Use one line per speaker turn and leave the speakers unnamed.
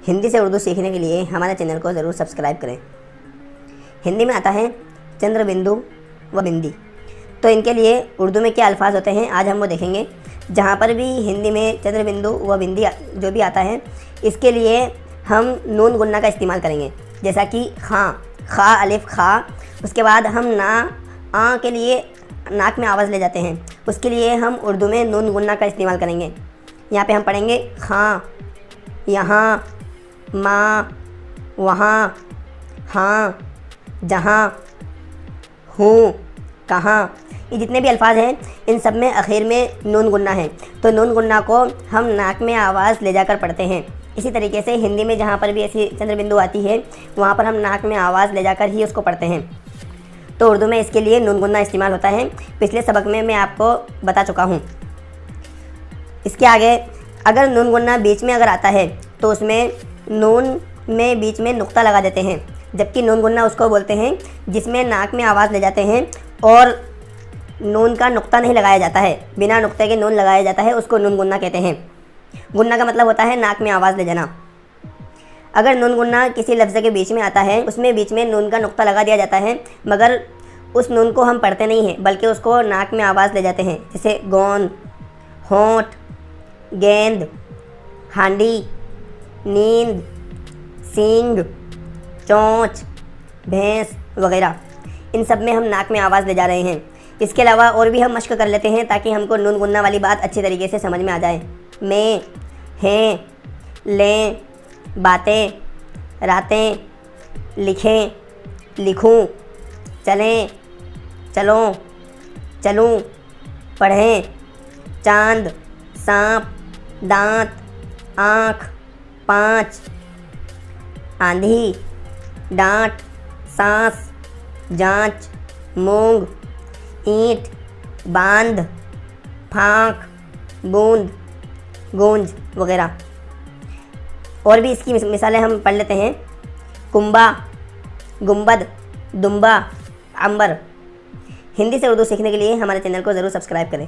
हिंदी से उर्दू सीखने के लिए हमारे चैनल को ज़रूर सब्सक्राइब करें। हिंदी में आता है चंद्र बिंदु व बिंदी, तो इनके लिए उर्दू में क्या अल्फाज होते हैं आज हम वो देखेंगे। जहाँ पर भी हिंदी में चंद्र बिंदु व बिंदी जो भी आता है, इसके लिए हम नून गुन्ना का इस्तेमाल करेंगे। जैसा कि खां, खा अलिफ खा, उसके बाद हम ना आ के लिए नाक में आवाज़ ले जाते हैं, उसके लिए हम उर्दू में नून गुन्ना का इस्तेमाल करेंगे। यहाँ पे हम पढ़ेंगे खां, यहाँ, माँ, वहाँ, हाँ, जहाँ, हूँ, कहाँ। ये जितने भी अल्फाज हैं इन सब में आखिर में नून गुन्ना है, तो नून गुन्ना को हम नाक में आवाज़ ले जाकर पढ़ते हैं। इसी तरीके से हिंदी में जहाँ पर भी ऐसी चंद्र बिंदु आती है वहाँ पर हम नाक में आवाज़ ले जाकर ही उसको पढ़ते हैं। तो उर्दू में इसके लिए नून गुन्ना इस्तेमाल होता है। पिछले सबक में मैं आपको बता चुका हूँ। इसके आगे अगर नून गुन्ना बीच में अगर आता है तो उसमें नून में बीच में नुक्ता लगा देते हैं, जबकि नून गुन्ना उसको बोलते हैं जिसमें नाक में आवाज़ ले जाते हैं और नून का नुक्ता नहीं लगाया जाता है, बिना नुक्ते के नून लगाया जाता है, उसको नून गुन्ना कहते हैं। गुन्ना का मतलब होता है नाक में आवाज़ ले जाना। अगर नून गुन्ना किसी लफ्ज़ के बीच में आता है, उसमें बीच में नून का नुक्ता लगा दिया जाता है, मगर उस नून को हम पढ़ते नहीं हैं बल्कि उसको नाक में आवाज़ ले जाते हैं। जैसे गोंद, होंठ, गेंद, हांडी, नींद, सींग, चोंच, भैंस वगैरह, इन सब में हम नाक में आवाज़ ले जा रहे हैं। इसके अलावा और भी हम मश्क कर लेते हैं ताकि हमको नून गुन्ना वाली बात अच्छी तरीके से समझ में आ जाए। में, हैं, लें, बातें, रातें, लिखें, लिखूं, चलें, चलों, चलूं, पढ़ें, चांद, सांप, दांत, आँख, पाँच, आंधी, डांट, सांस, जांच, मूंग, ईंट, बांध, फाँक, बूंद, गूंज वगैरह। और भी इसकी मिसालें हम पढ़ लेते हैं। कुंबा, गुंबद, दुम्बा, अंबर। हिंदी से उर्दू सीखने के लिए हमारे चैनल को ज़रूर सब्सक्राइब करें।